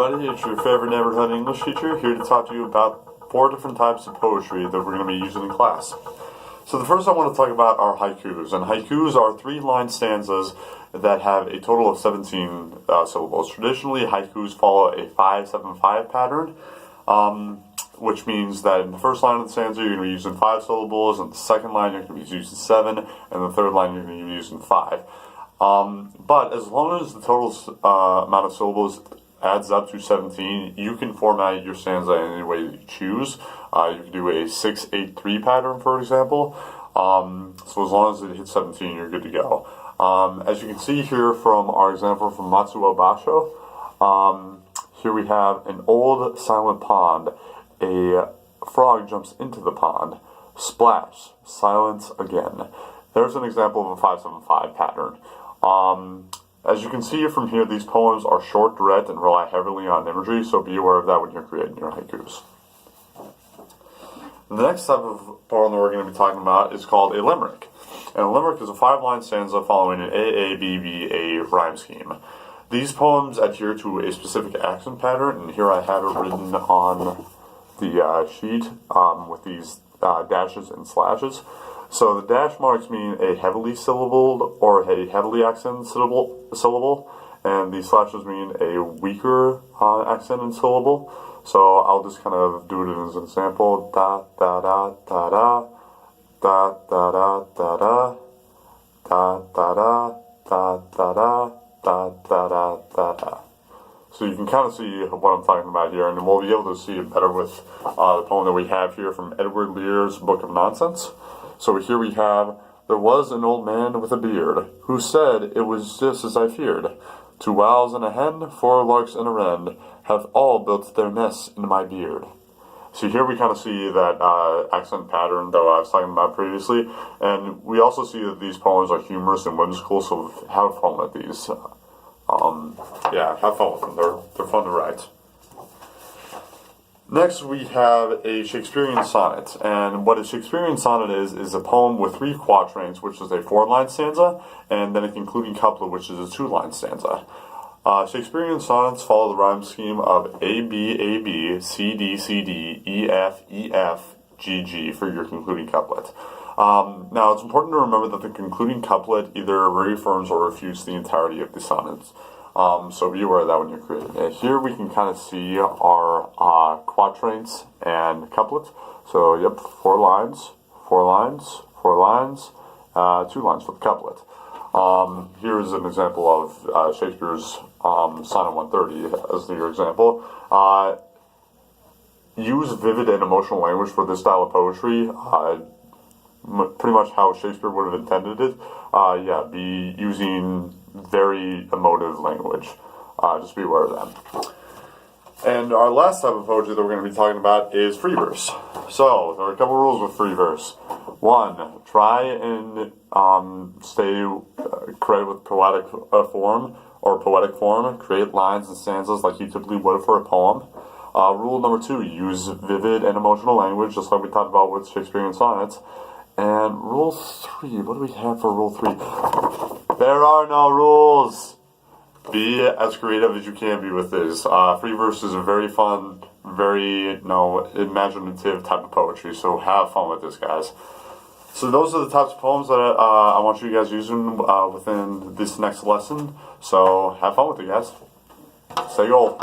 everybody, it's your favorite neighborhood English teacher here to talk to you about 4 different types of poetry that we're going to be using in class. So the first I want to talk about are haikus, and haikus are 3-line stanzas that have a total of 17 syllables. Traditionally, haikus follow a 5-7-5 pattern, which means that in the first line of the stanza you're going to be using 5 syllables, and the second line you're going to be using 7, and the third line you're going to be using 5. But as long as the total amount of syllables adds up to 17, you can format your stanza in any way that you choose. You can do a 6-8-3 pattern, for example. So as long as it hits 17, you're good to go. As you can see here from our example from Matsuo Basho, here we have an old silent pond. A frog jumps into the pond. Splash. Silence again. There's an example of a 5-7-5 pattern. As you can see from here, these poems are short, direct, and rely heavily on imagery, so be aware of that when you're creating your haikus. The next type of poem that we're going to be talking about is called a limerick. And a limerick is a 5-line stanza following an AABBA rhyme scheme. These poems adhere to a specific accent pattern, and here I have it written on the sheet with these dashes and slashes. So the dash marks mean a heavily syllabled or a heavily accented syllable, and the slashes mean a weaker accented syllable. So I'll just kind of do it as an example. Da da da da da da da da da da da da da da da da da da da da. So you can kind of see what I'm talking about here, and we'll be able to see it better with the poem that we have here from Edward Lear's Book of Nonsense. So here we have, there was an old man with a beard, who said it was just as I feared. 2 owls and a hen, 4 larks and a wren, have all built their nests in my beard. So here we kind of see that accent pattern that I was talking about previously, and we also see that these poems are humorous and whimsical, so have fun with these. Yeah, have fun with them, they're fun to write. Next, we have a Shakespearean sonnet, and what a Shakespearean sonnet is a poem with 3 quatrains, which is a 4-line stanza, and then a concluding couplet, which is a 2-line stanza. Shakespearean sonnets follow the rhyme scheme of A, B, A, B, C, D, C, D, E, F, E, F, G, G for your concluding couplet. Now, it's important to remember that the concluding couplet either reaffirms or refutes the entirety of the sonnets. So be aware of that when you're creating it. Here we can kind of see our quatrains and couplets. So, yep, 4 lines, 4 lines, 4 lines, 2 lines for the couplet. Here is an example of Shakespeare's Sonnet 130 as your example. Use vivid and emotional language for this style of poetry. Pretty much how Shakespeare would have intended it. Yeah, be using very emotive language. Just be aware of that. And our last type of poetry that we're going to be talking about is free verse. So, there are a couple rules with free verse. 1, try and stay creative with poetic form or poetic form. Create lines and stanzas like you typically would for a poem. Rule number 2, use vivid and emotional language, just like we talked about with Shakespearean sonnets. And rule 3, what do we have for rule 3? There are no rules. Be as creative as you can be with this. Free verse is a very fun, very imaginative type of poetry, so have fun with this, guys. So those are the types of poems that I want you guys using within this next lesson. So have fun with it, guys. Stay gold.